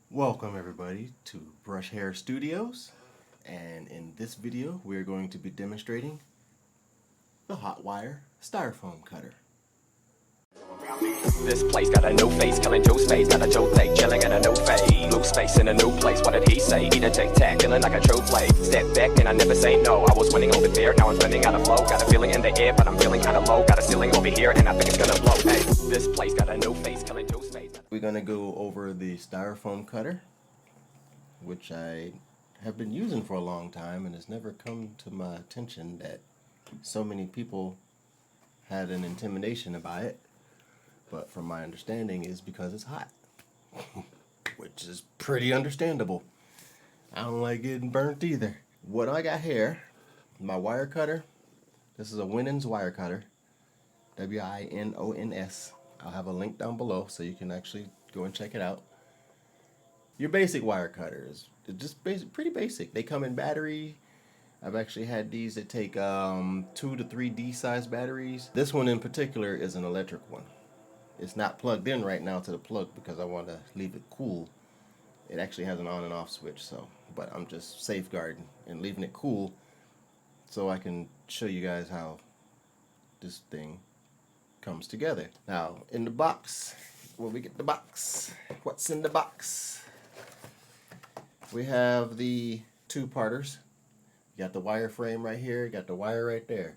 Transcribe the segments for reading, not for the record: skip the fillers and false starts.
Welcome everybody to Brush Hare Studios, and in this video we're going to be demonstrating the hot wire styrofoam cutter. This place got a new face, killing Joe's face. Got a Joe thing, chilling in a new phase. Blue space in a new place, what did he say? Eat a tic-tac, feeling like a true play. Step back and I never say no. I was winning over there, now I'm spinning out of flow. Got a feeling in the air, but I'm feeling kinda low. Got a ceiling over here and I think it's gonna blow. Hey, this place got a new face, killing Joe's face. We're going to go over the styrofoam cutter, which I have been using for a long time, and it's never come to my attention that so many people had an intimidation about it. But from my understanding is because it's hot, which is pretty understandable. I don't like getting burnt either. What I got here, my wire cutter. This is a Winans wire cutter, W-I-N-O-N-S. I'll have a link down below so you can actually go and check it out. Your basic wire cutters, just pretty basic. They come in battery. I've actually had these that take 2 to 3 D-size batteries. This one in particular is an electric one. It's not plugged in right now to the plug because I want to leave it cool. It actually has an on and off switch, but I'm just safeguarding and leaving it cool so I can show you guys how this thing comes together. Now, in the box, when we get the box, what's in the box? We have the two-parters. You got the wire frame right here, you got the wire right there.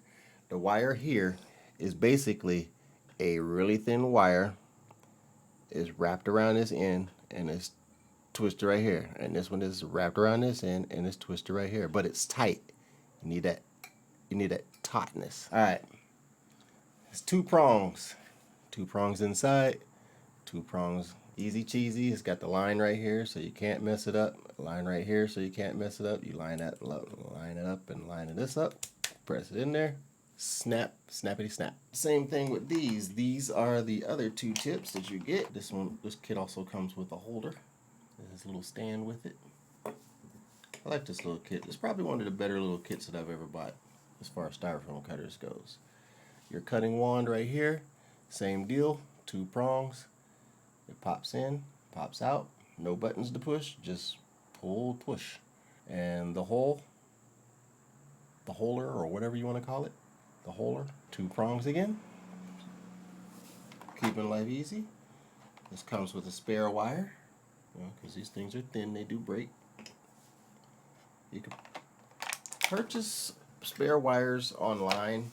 The wire here is basically a really thin wire is wrapped around this end and it's twisted right here, and this one is wrapped around this end and it's twisted right here, but it's tight. You need that tautness. All right, it's two prongs inside, two prongs, easy cheesy. It's got the line right here so you can't mess it up, line right here so you can't mess it up. You line it up and line this up, press it in there, snap, snappity snap. Same thing with these. These are the other two tips that you get. This kit also comes with a holder. There's a little stand with it. I like this little kit. It's probably one of the better little kits that I've ever bought as far as styrofoam cutters goes. Your cutting wand right here, same deal, two prongs. It pops in, pops out, no buttons to push, just pull, push. And the holder, or whatever you want to call it, the holder, two prongs again. Keeping life easy. This comes with a spare wire, because these things are thin, they do break. You can purchase spare wires online.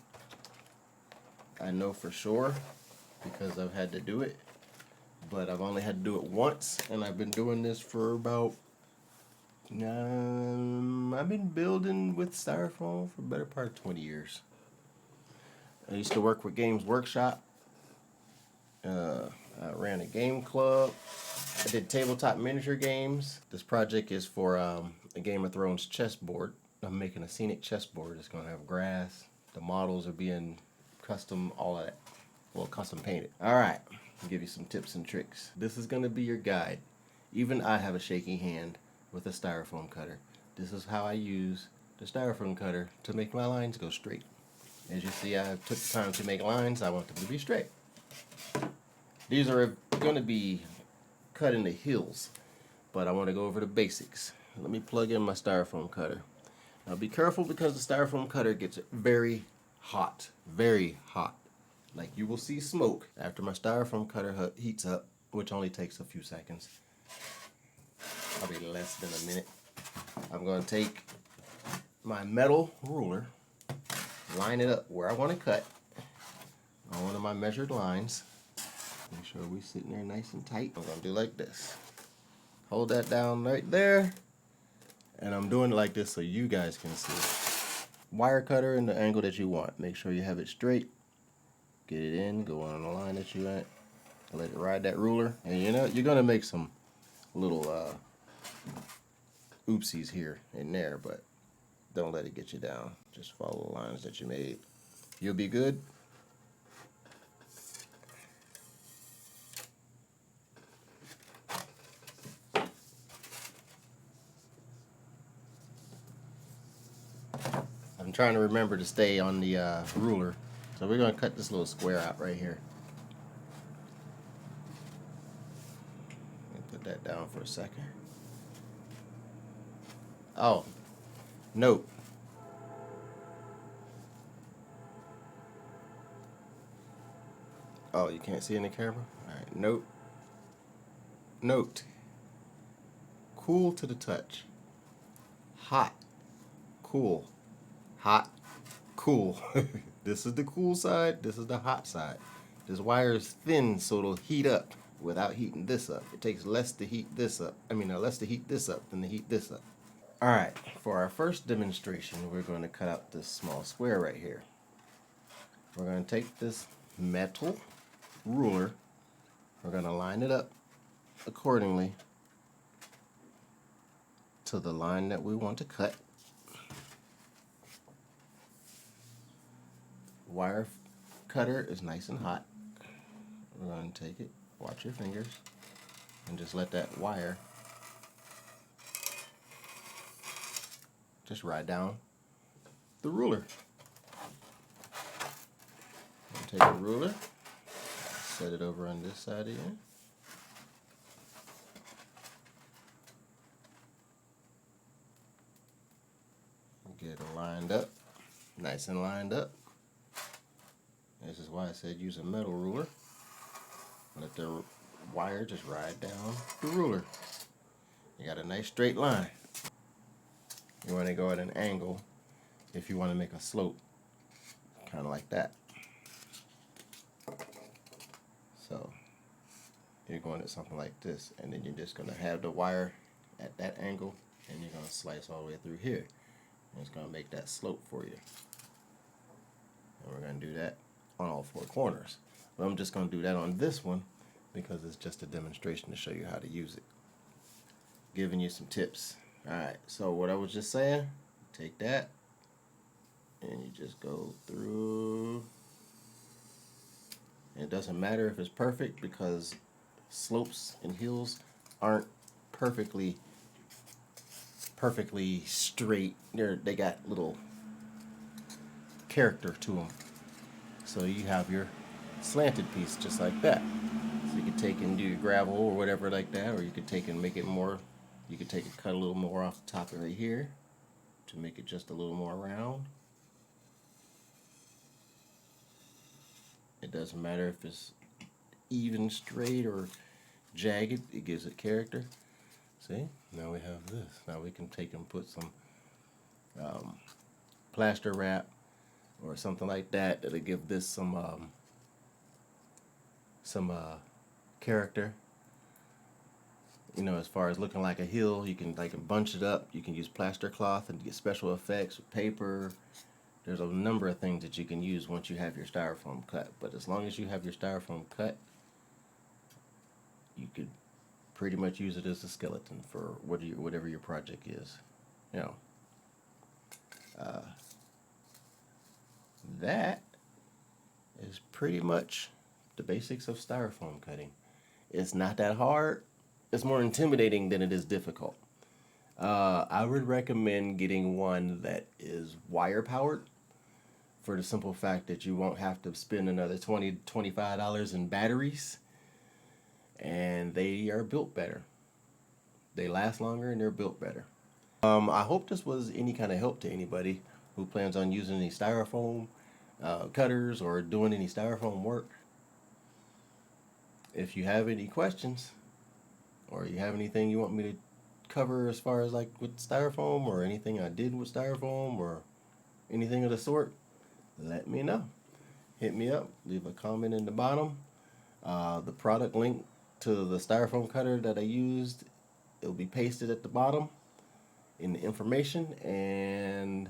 I know for sure because I've had to do it, but I've only had to do it once, and I've been doing this for about I've been building with styrofoam for the better part of 20 years. I used to work with Games Workshop. I ran a game club. I did tabletop miniature games. This project is for a Game of Thrones chessboard. I'm making a scenic chessboard. It's going to have grass. The models are being custom, all of that. Well, custom painted. Alright, I'll give you some tips and tricks. This is going to be your guide. Even I have a shaky hand with a styrofoam cutter. This is how I use the styrofoam cutter to make my lines go straight. As you see, I took the time to make lines. I want them to be straight. These are going to be cut into hills, but I want to go over the basics. Let me plug in my styrofoam cutter. Now be careful because the styrofoam cutter gets very hot, very hot. Like you will see smoke after my styrofoam cutter heats up, which only takes a few seconds. Probably less than a minute. I'm going to take my metal ruler, line it up where I want to cut on one of my measured lines. Make sure we're sitting there nice and tight. I'm going to do like this. Hold that down right there. And I'm doing it like this so you guys can see. Wire cutter in the angle that you want. Make sure you have it straight. Get it in, go on the line that you want. Let it ride that ruler. And you know, you're going to make some little oopsies here and there, but don't let it get you down. Just follow the lines that you made. You'll be good. I'm trying to remember to stay on the ruler. So we're going to cut this little square out right here. Put that down. down for a second. Oh, note. Oh, you can't see in the camera? Alright, note. Cool to the touch. Hot. Cool. Hot. Cool. This is the cool side, this is the hot side. This wire is thin, so it'll heat up without heating this up. It takes less to heat this up. Less to heat this up than to heat this up. Alright, for our first demonstration, we're going to cut out this small square right here. We're going to take this metal ruler, we're going to line it up accordingly to the line that we want to cut. Wire cutter is nice and hot. We're going to take it, watch your fingers, and just let that wire just ride down the ruler. Take a ruler, set it over on this side here. Get it lined up, nice and lined up. This is why I said use a metal ruler. Let the wire just ride down the ruler. You got a nice straight line. You want to go at an angle if you want to make a slope, kind of like that. So you're going at something like this, and then you're just going to have the wire at that angle, and you're going to slice all the way through here. And it's going to make that slope for you. And we're going to do that on all four corners. But I'm just going to do that on this one because it's just a demonstration to show you how to use it. Giving you some tips. Alright, so what I was just saying, take that and you just go through. It doesn't matter if it's perfect because slopes and hills aren't perfectly straight. They got little character to them. So you have your slanted piece just like that. So you could take and do your gravel or whatever like that, or you could take and make it more. You could take and cut a little more off the top of right here to make it just a little more round. It doesn't matter if it's even, straight, or jagged. It gives it character. See? Now we have this. Now we can take and put some plaster wrap or something like that. That'll give this some character. You know, as far as looking like a hill, you can bunch it up. You can use plaster cloth and get special effects with paper. There's a number of things that you can use once you have your styrofoam cut. But as long as you have your styrofoam cut, you could pretty much use it as a skeleton for whatever your project is. You know, that is pretty much the basics of styrofoam cutting. It's not that hard. It's more intimidating than it is difficult. I would recommend getting one that is wire powered, for the simple fact that you won't have to spend another $20 to $25 in batteries, and they are built better. They last longer and they're built better. I hope this was any kind of help to anybody who plans on using any styrofoam cutters or doing any styrofoam work. If you have any questions, or you have anything you want me to cover as far as like with styrofoam, or anything I did with styrofoam, or anything of the sort, let me know. Hit me up, leave a comment in the bottom. The product link to the styrofoam cutter that I used, it'll be pasted at the bottom in the information, and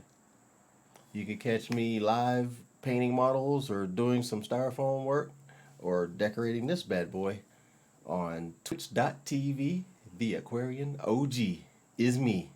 you can catch me live painting models or doing some styrofoam work or decorating this bad boy on twitch.tv. The Aquarian OG is me.